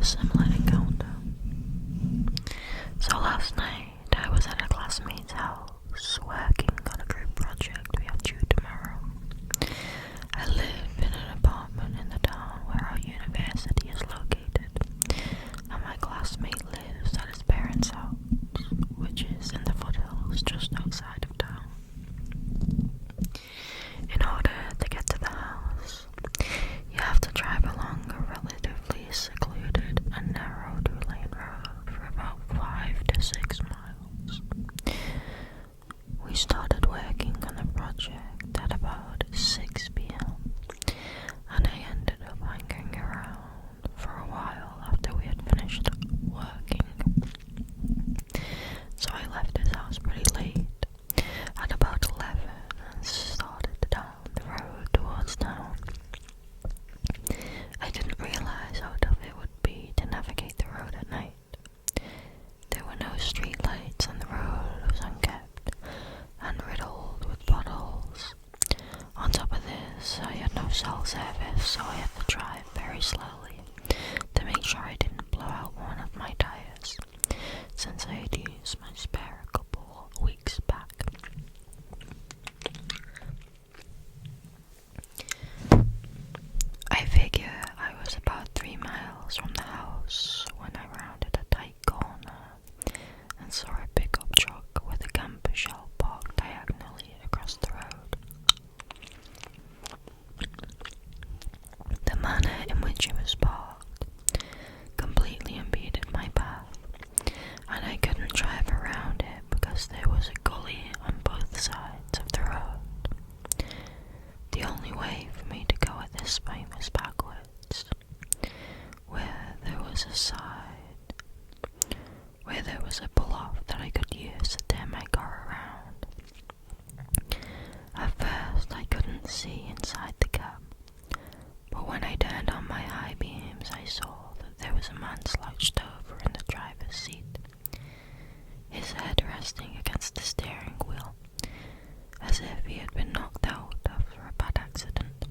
a similar encounter. So last night I was at a classmate's house working on a group project we have due tomorrow. I live in an apartment in the town where our university is located, and my classmate lives at his parents' house, which is in the foothills just outside of town. In order to get to the house, you have to drive along a relatively secluded and narrow 2-lane road for about 5 to 6 miles. We started working on the project at about 6 p.m. and I ended up hanging around for a while after we had finished working. So I left his house pretty late, at about 11, and started down the road towards town. I didn't realize how tough it would be to navigate the road at night. There were no street lights and the road was unkept and riddled with potholes. On top of this, I had no cell service, so I had to drive very slowly to make sure I didn't blow out one of my tires, since I had used my spare a couple weeks back. I figure I was about 3 miles from the house when I rounded a tight corner and saw a pickup truck with a camper shell parked diagonally across the road. The manner in which it was parked completely impeded my path, and I couldn't drive around it because there was a gully on both sides of the road. The only way for me to go at this point was backwards, where there was a pull-off that I could use to turn my car around. At first I couldn't see inside the cab, but when I turned on my high beams I saw that there was a man slouched over in the driver's seat, his head resting against the steering wheel, as if he had been knocked out after a bad accident.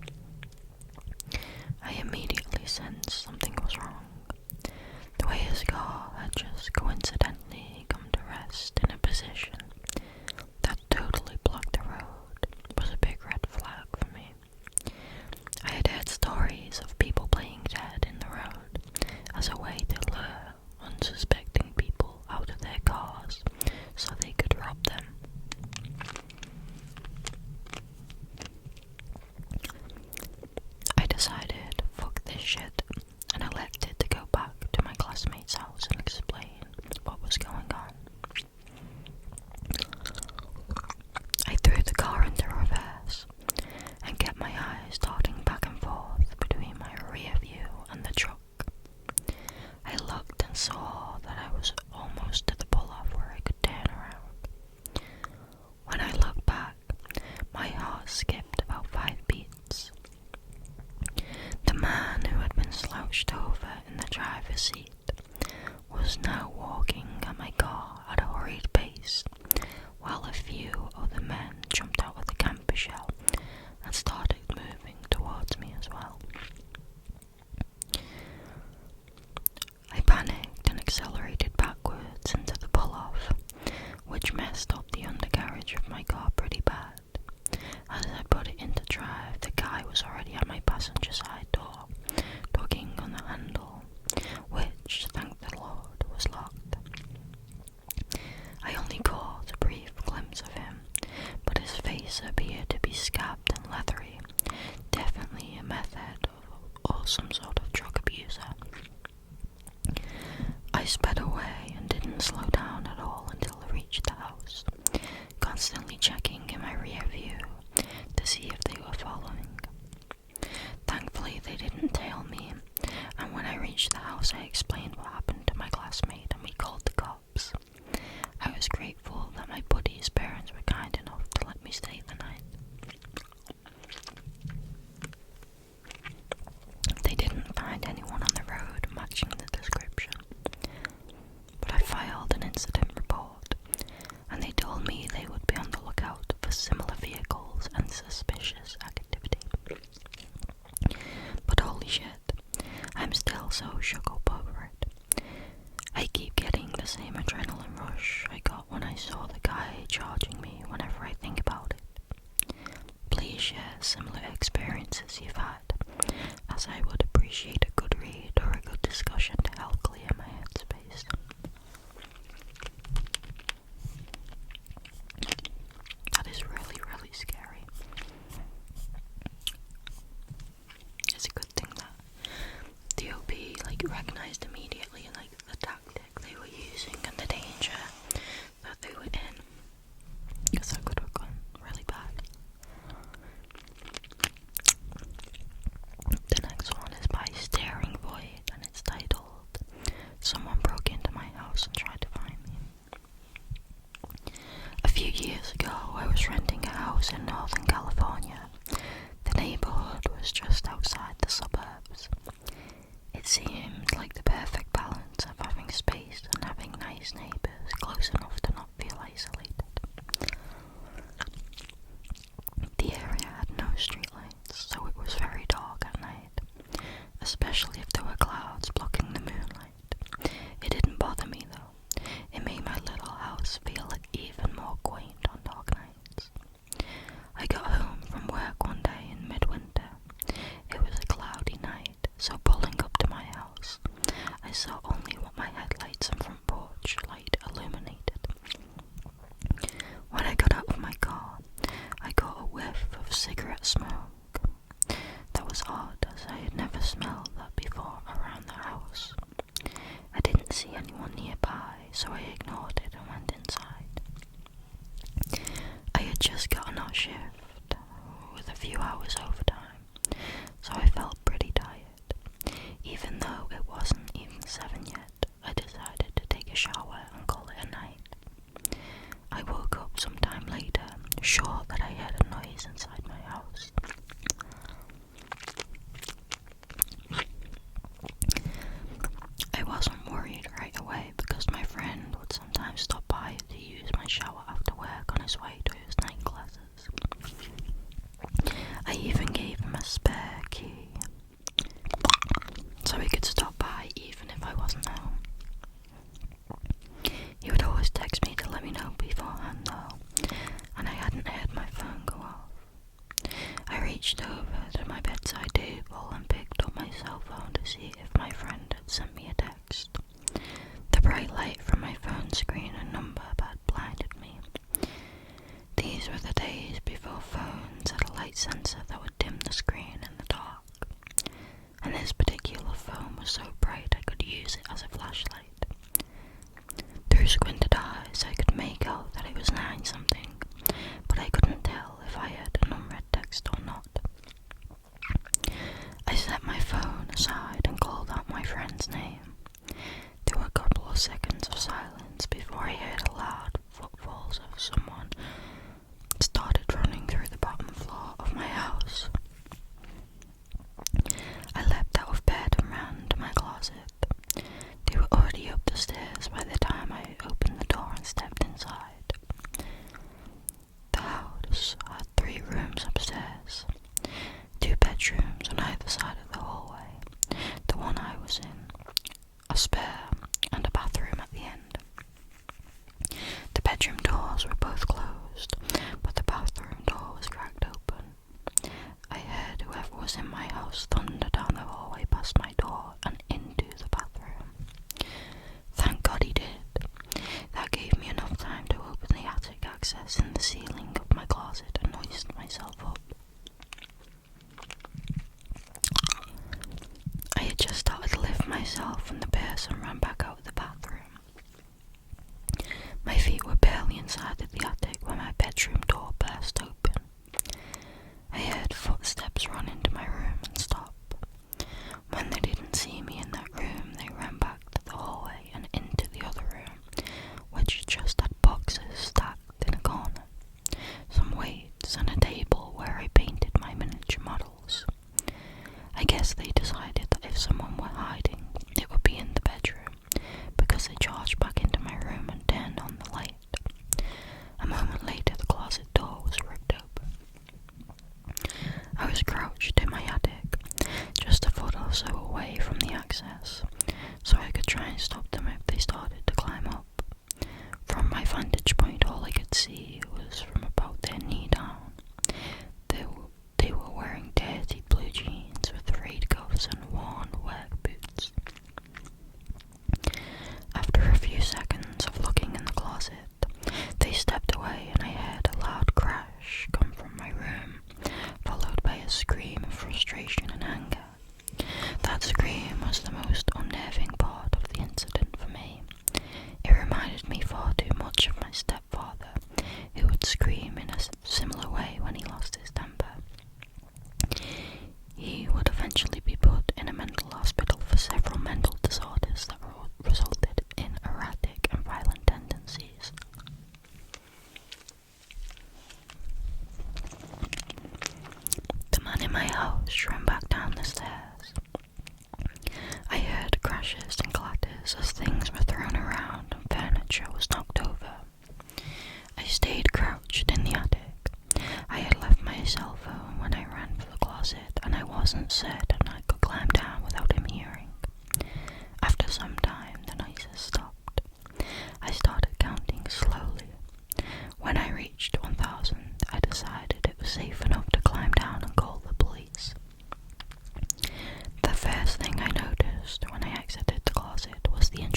I immediately sensed something was wrong. The way his car had just coincidentally come to rest in a position that totally blocked the road was a big red flag for me. I had heard stories of people playing dead in the road as a way to lure unsuspecting people out of their cars so they could rob them. I decided, fuck this shit, and elected to go back to my classmate's house and explain what was going on. I threw the car into reverse and kept my eyes darting back and forth between my rear view and the truck. I looked and saw that I was almost to the pull-off where I could turn around. When I looked back, my heart skipped about 5 beats. The man who had been slouched over in the driver's seat was now walking at my car at a hurried pace, while a few other men jumped out of the camper shell and started moving towards me as well. I panicked and accelerated backwards into the pull-off, which messed up the undercarriage of my car pretty bad. As I put it into drive, the guy was already at my passenger side door, tugging on the handle, which, thank the Lord, was locked. I only caught a brief glimpse of him, but his face appeared to be scabbed and leathery, definitely a method or some sort of drug abuser. I sped away and didn't slow down at all until I reached the house, constantly checking in my rear view to see if they were following. Thankfully they didn't tail me, and when I reached the house I explained what happened to my classmate and we called the cops. I was grateful that my buddy's parents were kind enough to let me stay the night. They didn't find anyone on the road matching the description, but I filed an incident report, and they told me they would be on the lookout for similar vehicles and suspicious activity. But holy shit, I'm still so shook up over the same adrenaline rush I got when I saw the guy charging me whenever I think about it. Please share similar experiences you've had, as I would appreciate a good read or a good discussion to help clear my headspace. That is really, really scary. It's a good thing that the OP recognized immediately the tactic they were using and the danger that they were in, because that could have gone really bad. The next one is by Staring Void, and it's titled "Someone Broke Into My House and Tried to Find Me." A few years ago, I was renting a house in Northern California. The neighborhood was just outside the suburbs. It seemed like the perfect balance of having space and having nice neighbors close enough to not feel isolated. The area had no streetlights, so it was very dark at night, especially if there were clouds blocking the moonlight. It didn't bother me though. It made my little house feel even more quaint on dark nights. I got home from work one day in midwinter. It was a cloudy night, so pulling up to my house, I saw only what my headlights and front porch light illuminated. When I got out of my car, I got a whiff of cigarette smoke. That was odd, as I had never smelled that before around the house. I didn't see anyone nearby, so I ignored it and went inside. I had just gotten our shift, with a few hours overtime, so I felt pretty tired. Even though it wasn't even 7 yet, I decided to take a shower and call it a night. I woke up sometime later, sure that I heard a noise inside my house. I wasn't worried right away because my friend would sometimes stop by to use my shower after work on his way to his night classes. I even gave him a spare key, so he could stop by even if I wasn't home. He would always text me to let me know beforehand though, and I hadn't heard my phone go off. I reached over to my bedside table and picked up my cell phone to see if my friend had sent me a text. The bright light from my phone screen and number had blinded me. These were the days before phones had a light sensor that would dim the screen in the dark, and this particular phone was so bright I could use it as a flashlight. Through squinted eyes I could make out that it was 9-something, but I couldn't tell if I had an unread text or not. I set my phone aside and called out my friend's name. There were a couple of seconds of silence before I heard loud footfalls of someone started running through the bottom floor of my house. I leapt out of bed and ran to my closet. They were already up the stairs by the time I opened the door and stepped inside. The house had 3 rooms upstairs, 2 bedrooms on either side of the hallway, the one I was in, a spare, and a bathroom at the end. The bedroom doors were both closed, but the bathroom door was cracked open. I heard whoever was in my house thunder down the hallway past my door and into the bathroom. Thank God he did. That gave me enough time to open the attic access in the ceiling of my closet and hoist myself up. I had just started to lift myself when the person ran back out of the bathroom. My feet were barely inside of the attic when my bedroom door burst open. I heard footsteps run into my room and stop. When they didn't see me in that room, they ran back to the hallway and into the other room, which just had boxes stacked in a corner, some weights and a table where I painted my miniature models. I guess they decided that if someone were hiding, it would be in the bedroom,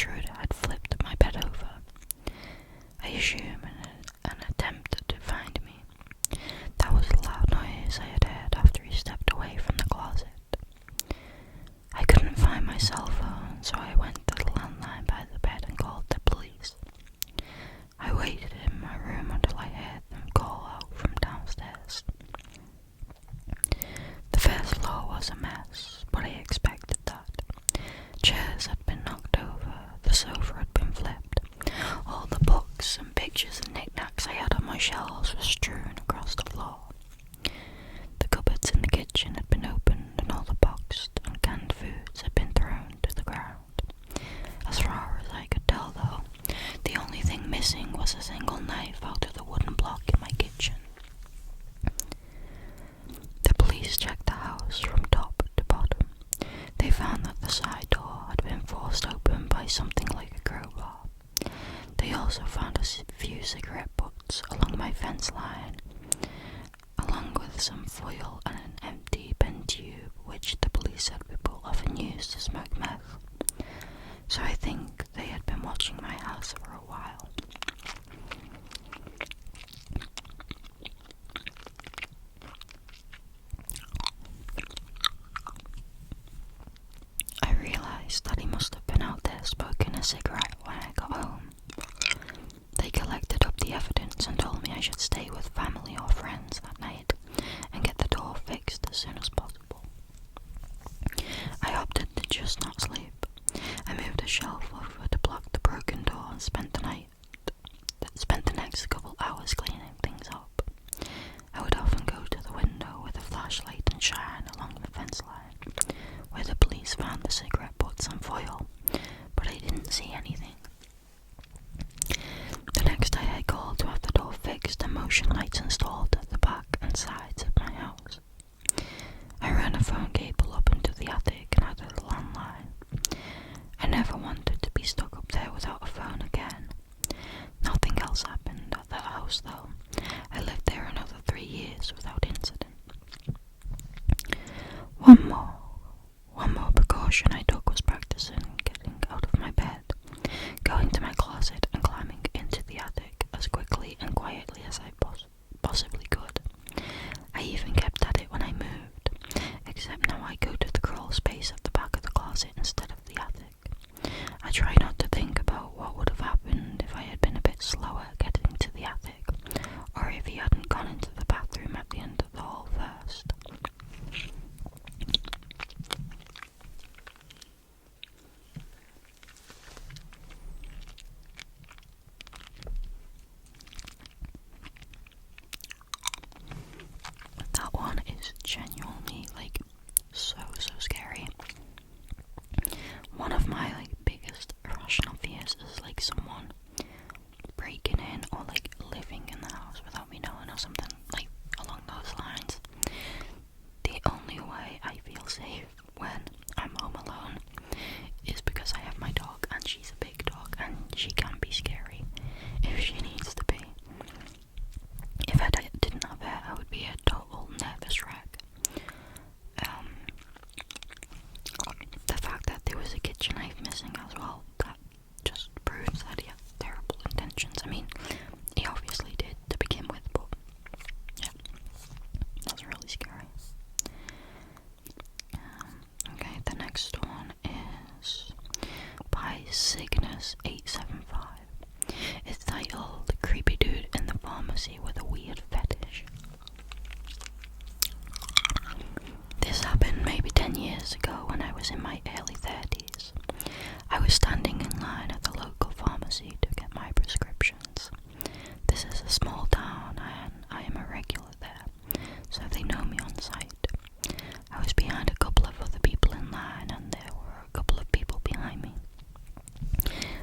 intruder had flipped my bed over. I assume in an attempt to find me. That was a loud noise I had heard after he stepped away from the closet. I couldn't find my cell phone, so I went to the landline by the bed and called the police. I waited in my room until I heard them call out from downstairs. The first floor was a mess, but I expected that. Chairs had been knocked over, the sofa had been flipped. All the books and pictures and knickknacks I had on my shelves were strewn across the floor. The cupboards in the kitchen had been opened and all the boxed and canned foods had been thrown to the ground. As far as I could tell, though, the only thing missing was a single knife out of the wooden block in my kitchen. The police checked the house from top to bottom. They found that the side door had been forced open by something like a crowbar. They also found a few cigarette butts along my fence line, along with some foil and an empty pen tube, which the police said people often used to smoke meth. So I think they had been watching my house for a while. I realized that he must have been out there smoking a cigarette when I got home. They collected up the evidence and told me I should stay with family or friends that night and get the door fixed as soon as possible. I opted to just not sleep. I moved a shelf over to block the broken door and spent the next couple hours cleaning things up. I would often go to the window with a flashlight and shine along the fence line, where the police found the cigarette butts and foil, but I didn't see anything. The next day I called to have the door fixed and motion lights installed at the back and sides of my house. I ran a phone cable up into the attic and added a landline. I never wanted to be stuck up there without a phone again. Nothing else happened at that house though. I lived there another 3 years without incident. One more precaution I took was practicing getting out of my bed, going to my closet and climbing into the attic as quickly and quietly as I possibly could. I even kept at it when I moved, except now I go to the crawl space at the back of the closet instead of the attic. I try not to think about what would have happened if I had been a bit slower getting to the attic, or if he hadn't gone into the bathroom at the end of the hall first. That one is genuinely so scary. One of my biggest irrational fears is someone breaking in or living in the house without me knowing or something along those lines. The only way I feel safe when I'm home alone is because I have my dog, and she's a big dog and she can be scary if she needs to be. If I didn't have her, I would be a total nervous wreck. The fact that there was a kitchen knife missing as well, that just proves that he had terrible intentions. I mean, he obviously did to begin with, but yeah, that's really scary. Okay, the next one is by Cygnus875. It's titled "The Creepy Dude in the Pharmacy with a Weird Fetish." This happened maybe 10 years ago when I was in my early 30s. I was standing in line at the local pharmacy to get my prescriptions. This is a small town and I am a regular there, so they know me on sight. I was behind a couple of other people in line and there were a couple of people behind me.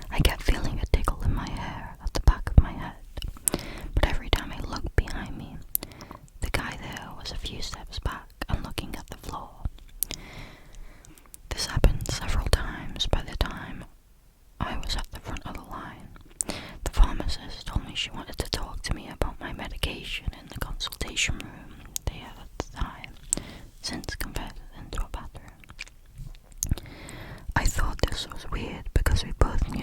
I kept feeling a tickle in my hair at the back of my head, but every time I looked behind me, the guy there was a few steps back and looking at the floor. This happened several times by the time I was at the front of the line. The pharmacist told me she wanted to talk to me about my medication in the consultation room they had at the time, since converted into a bathroom. I thought this was weird because we both knew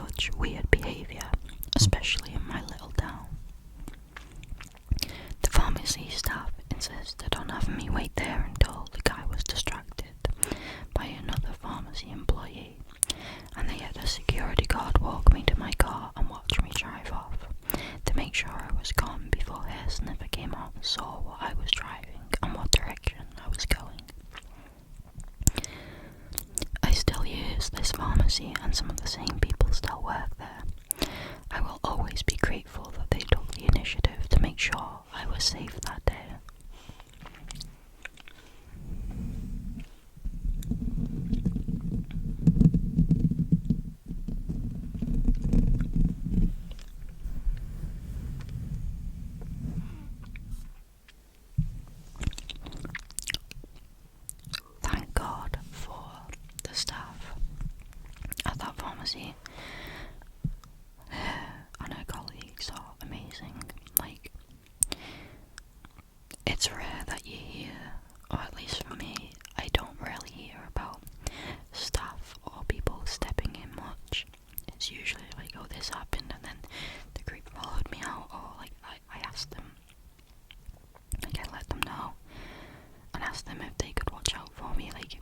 such weird behaviour, especially in my little town. The pharmacy staff insisted on having me wait there until the guy was distracted by another pharmacy employee, and they had a security guard walk me to my car and watch me drive off to make sure I was gone before Hair Sniffer came out and saw what I was driving and what direction I was going. I still use this pharmacy and some of the same people still work there. I will always be grateful that they took the initiative to make sure I was safe that day. Thank God for the staff at that pharmacy. And her colleagues are amazing. Like, it's rare that you hear, or at least for me, I don't really hear about staff or people stepping in much. It's usually like, oh, this happened, and then the group followed me out, or like I asked them, like I let them know, and asked them if they could watch out for me. Like,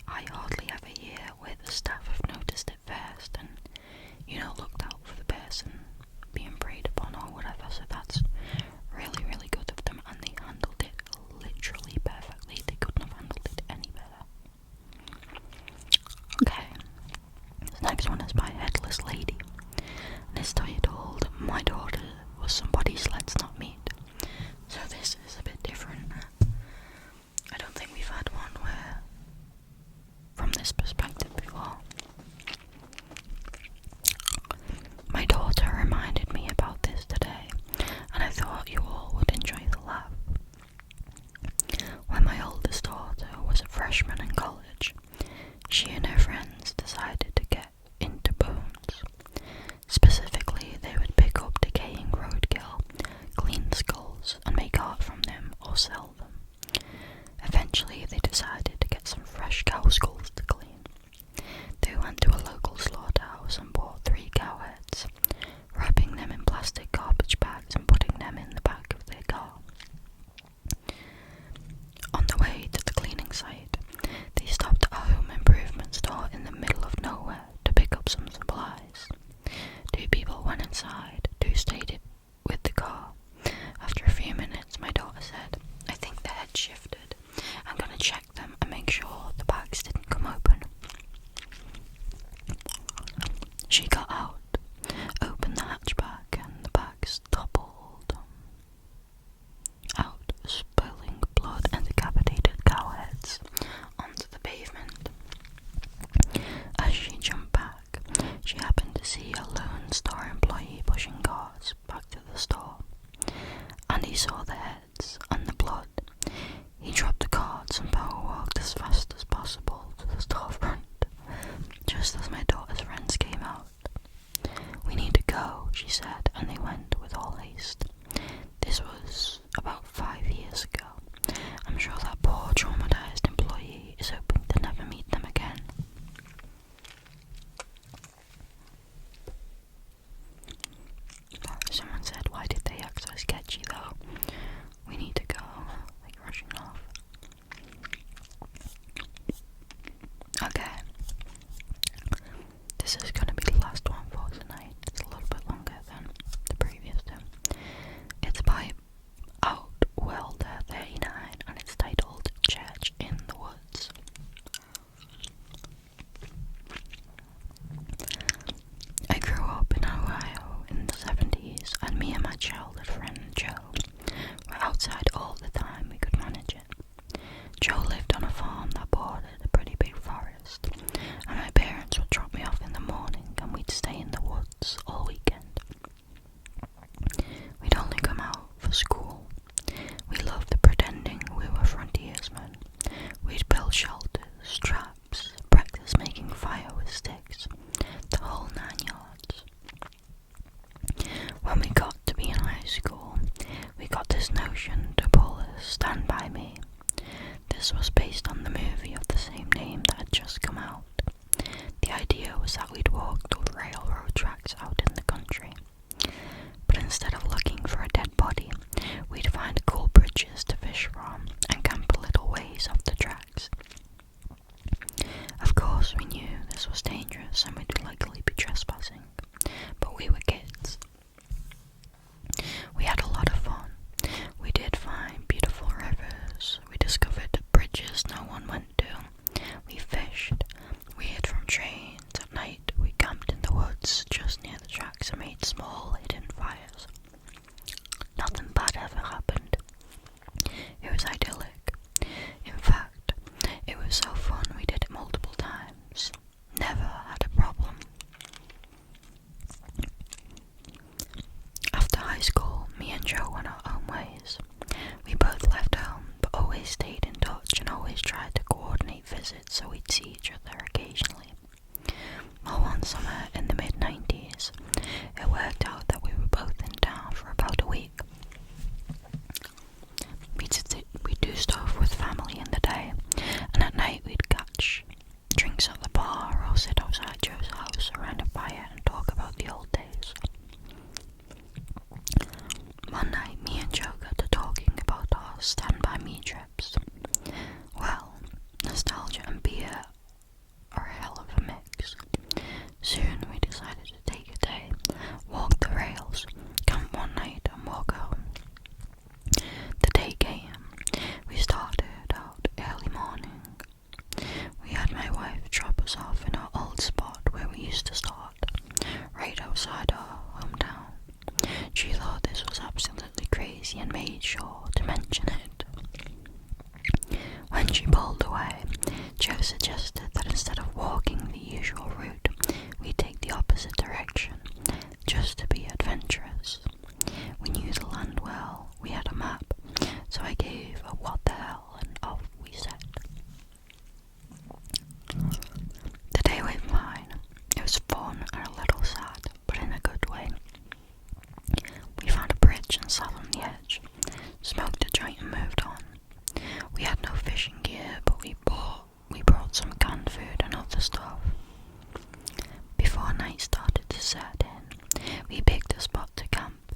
I hardly ever hear where the staff have noticed it first and, you know, looked out for the person being preyed upon or whatever, so that's really, really good of them, and they handled it literally perfectly. They couldn't have handled it any better. Okay, this next one is by Headless Lady, and it's titled, My Daughter Was Somebody's Let's Not Meet. So this is a bit different. I don't think we've had one where from this perspective before. My daughter reminded me about this today, and I thought you all would enjoy the laugh. When my oldest daughter was a freshman in college, she and her friends decided to get into bones. Specifically, they would pick up decaying roadkill, clean skulls, and make art from them or sell them. Eventually, they decided to get some fresh cow skulls to clean. They went to a local slaughterhouse and bought 3 cow heads, wrapping them in plastic garbage bags and putting them in the back of their car. On the way to the cleaning site, they stopped at a home improvement store in the middle of nowhere to pick up some supplies. 2 people went inside, 2 stayed with the car. After a few minutes, my daughter said, I think the head shifted. I'm going to check them and make sure the bags didn't come open. She got out, opened the hatchback, and the bags toppled out, spilling blood and decapitated cow heads onto the pavement. As she jumped back, she happened to see a lone store employee pushing cars back to the store, and he saw the heads and the blood. He dropped the carts and power walked as fast as possible to the storefront, just as my daughter's friends came out. We need to go, she said, and they went with all haste. This was about 5 years ago. I'm sure that poor traumatized employee is hoping to never meet them again. Someone said, why did they act so sketchy though? We need to go, like rushing off. hammocks and made small hidden fires. Nothing bad ever happened. It was idyllic. In fact, it was so fun we did it multiple times. Never had a problem. After high school, me and Joe went our own ways. We both left home, but always stayed in touch and always tried to coordinate visits so we'd see each other occasionally. Well, one summer in the mid-90s, it worked out that we were both in town for about a week. We'd do stuff with family in the day, and at night we'd catch drinks at the bar or sit outside Joe's house around a fire and talk about the old days. One night, me and Joe got to talking about our Stand By Me trips. Well, nostalgia and beer are a hell of a mix. Soon we decided to take a day, walk the rails, camp one night and walk home. The day came. We started out early morning. We had my wife drop us off in our old spot where we used to start, right outside our hometown. She thought this was absolutely crazy and made sure to mention it. When she pulled away, Joe suggested that instead of walking the usual route, we take the opposite direction, just to be adventurous. We knew the land well, we had a map, so I gave a what the hell and off we set. The day went fine. It was fun and a little sad, but in a good way. We found a bridge and sat on the edge, smoked a joint and moved on. We had no fishing gear, but we brought some canned food and other stuff. Before night started to set in, we picked a spot to camp.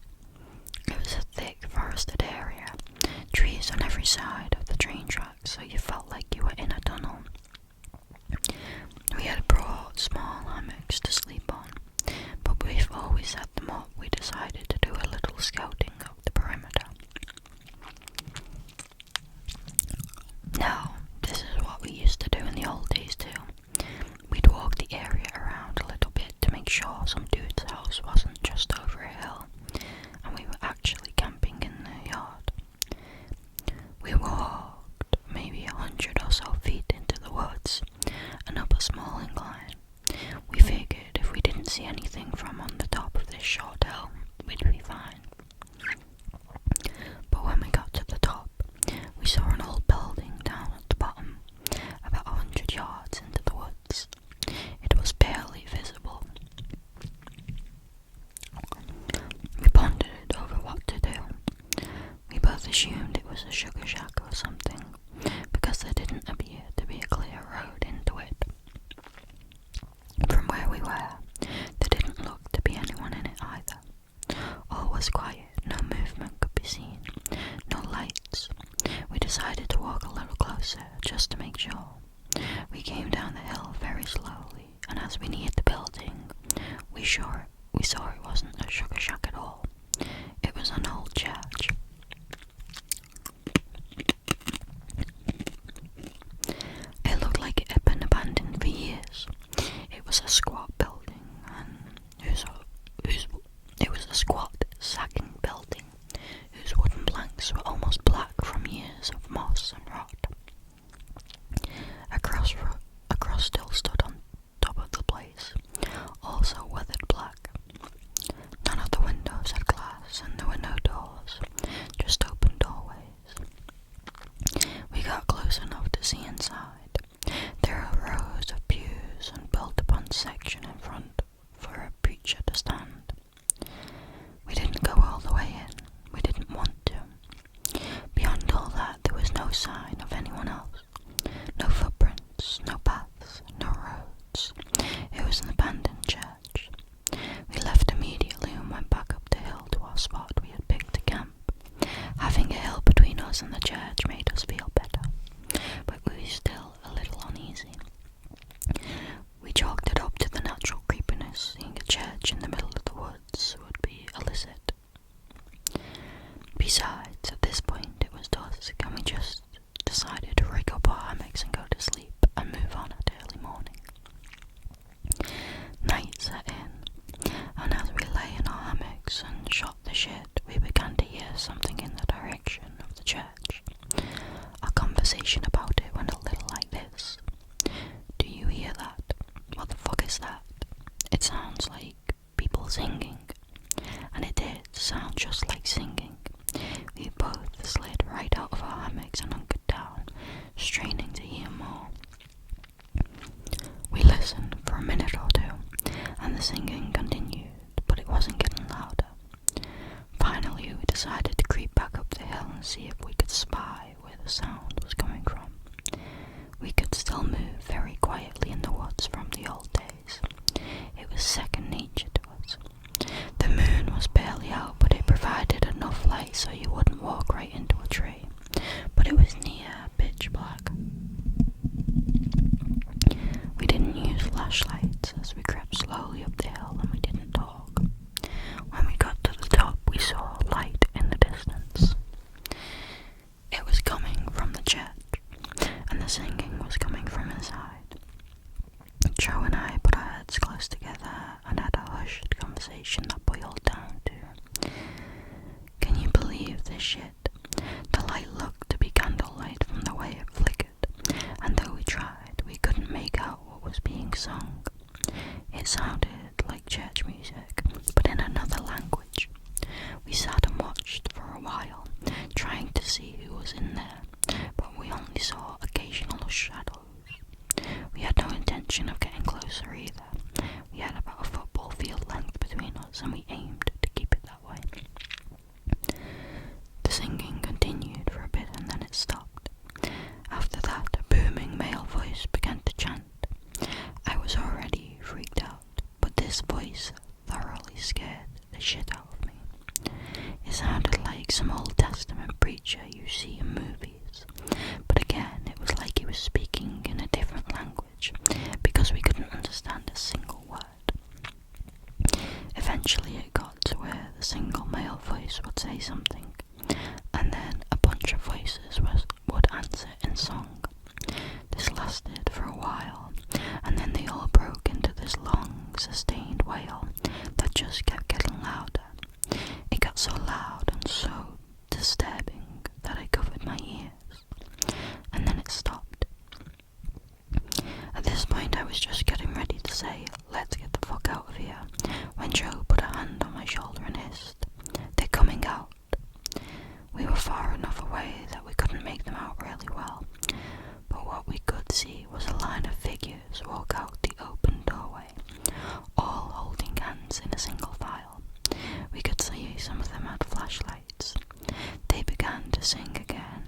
It was a thick forested area, trees on every side of the train tracks, so you felt like you were in a tunnel. We had brought small hammocks to sleep on, but before we set them up, we decided to do a little scouting of the perimeter. Now, this is what we used to do in the old days too. We'd walk the area around a little bit to make sure some dude's house wasn't just over a hill, and we were actually camping in the yard. We walked maybe 100 or so feet into the woods and up a small incline. We figured if we didn't see anything from on the top of this short hill, we'd be fine. But when we got to the top, we saw an old building down at the bottom, about 100 yards into the woods. It was barely visible. We pondered over what to do. We both assumed it was a sugar shack or something, because there didn't appear to be a clear road into it. From where we were, there didn't look to be anyone in it either. All was quiet, no movement could be seen, no lights. We decided to walk a little closer, just to make sure. We came down the hill very slowly, and as we neared the building, we saw it wasn't a sugar shack at all. It was an old church. It looked like it had been abandoned for years. It was a squat building, and it was a squat, sagging building whose wooden planks were almost black from years of moss and rot. A cross still stood on top of the place, also weathered black. None of the windows had glass, and there were no doors, just open doorways. We got close enough to see inside. There are rows of pews and built-upon section in front for a preacher to stand. We didn't go all the way in. We didn't want to. Beyond all that, there was no sign of anyone else. No footprints, no paths, no roads. It was an abandoned church. We left immediately and went back up the hill to our spot we had picked to camp. Having a hill between us and the church made us feel better, but we were still a little uneasy. We chalked it up to the natural creepiness. Seeing a church in the middle of the woods would be illicit. Besides, at this point it was dusk, and we just decided to rig up our hammocks and go to sleep and move on at early morning. Night set in, and as we lay decided to creep back up the hill and see if we could spy where the sound was coming from. We could still move very quietly in the woods from the old days. It was second nature to us. The moon was barely out, but it provided enough light so you wouldn't walk right into a tree. But it was near pitch black. We didn't use flashlights as we crept slowly up the hill, and we didn't talk. When we got to the top, we saw a light in the distance. It was coming from the church, and the singing was coming from inside. Joe and I put our heads close together and had a hushed conversation that boiled down to, "Can you believe this shit?" The light looked to be candlelight from the way it flickered, and though we tried, we couldn't make out what was being sung. It sounded like church music, but in another language. We sat and watched for a while, trying to see who was in there, but we only saw occasional shadows. We had no intention of getting closer either. We had about a football field length between us, and we aimed to keep it that way. The singing continued for a bit and then it stopped. After that, a booming male voice began to chant. I was already freaked out, but this voice thoroughly scared the shit out of me. It sounded like some Old Testament preacher you see in movies, but again it was like he was speaking in a different language because we couldn't understand a single word. Eventually it got to where the single male voice would say something, and then a bunch of voices would answer in song. This lasted for a while, and then they all broke into this long, sustained wail that just kept getting louder. It got so loud and so disturbing that I covered my ears, and then it stopped. At this point I was just getting ready to say, "Let's get the fuck out of here," when Joe put a hand on my shoulder and hissed, "They're coming out." We were far enough away that we couldn't make them out really well, but what we could see was a line of figures walk out the open doorway, all holding hands in a single file. We could see some of them had flashlights. They began to sing again,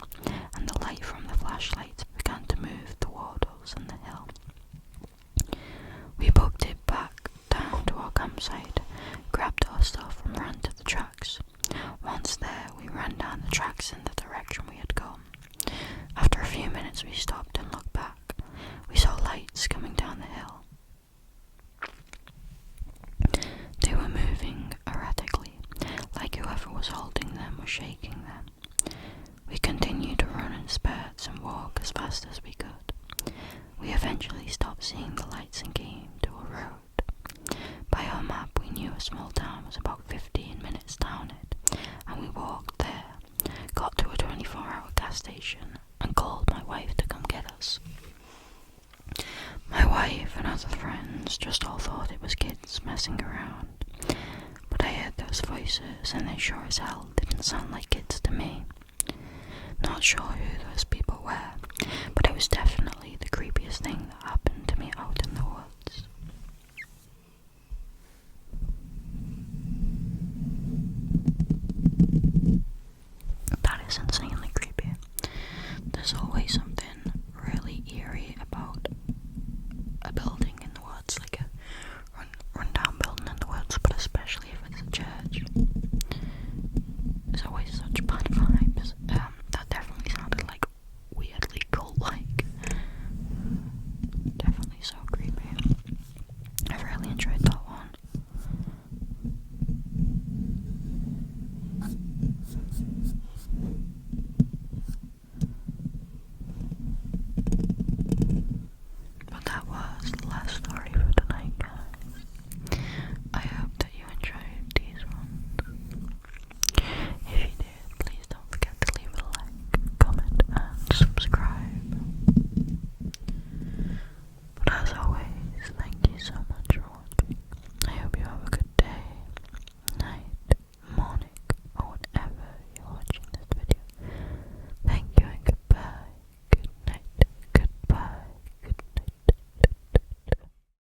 and the light from the flashlights began to move toward us and the hill. We booked it back down to our campsite, grabbed our stuff and ran to the tracks. Once there, we ran down the tracks in the direction we had gone. After a few minutes we stopped and looked back. We saw lights coming down the hill. They were moving erratically, like whoever was holding them was shaking them. We continued to run in spurts and walk as fast as we could. We eventually stopped seeing the lights and came to a road. By our map we knew a small town was about 15 minutes down it, and we walked there, got to a 24-hour gas station, and called my wife to come get us. My wife and other friends just all thought it was kids messing around, but I heard those voices and they sure as hell didn't sound like kids to me. Not sure who those people were, but it was definitely the creepiest thing that happened to me out in the woods.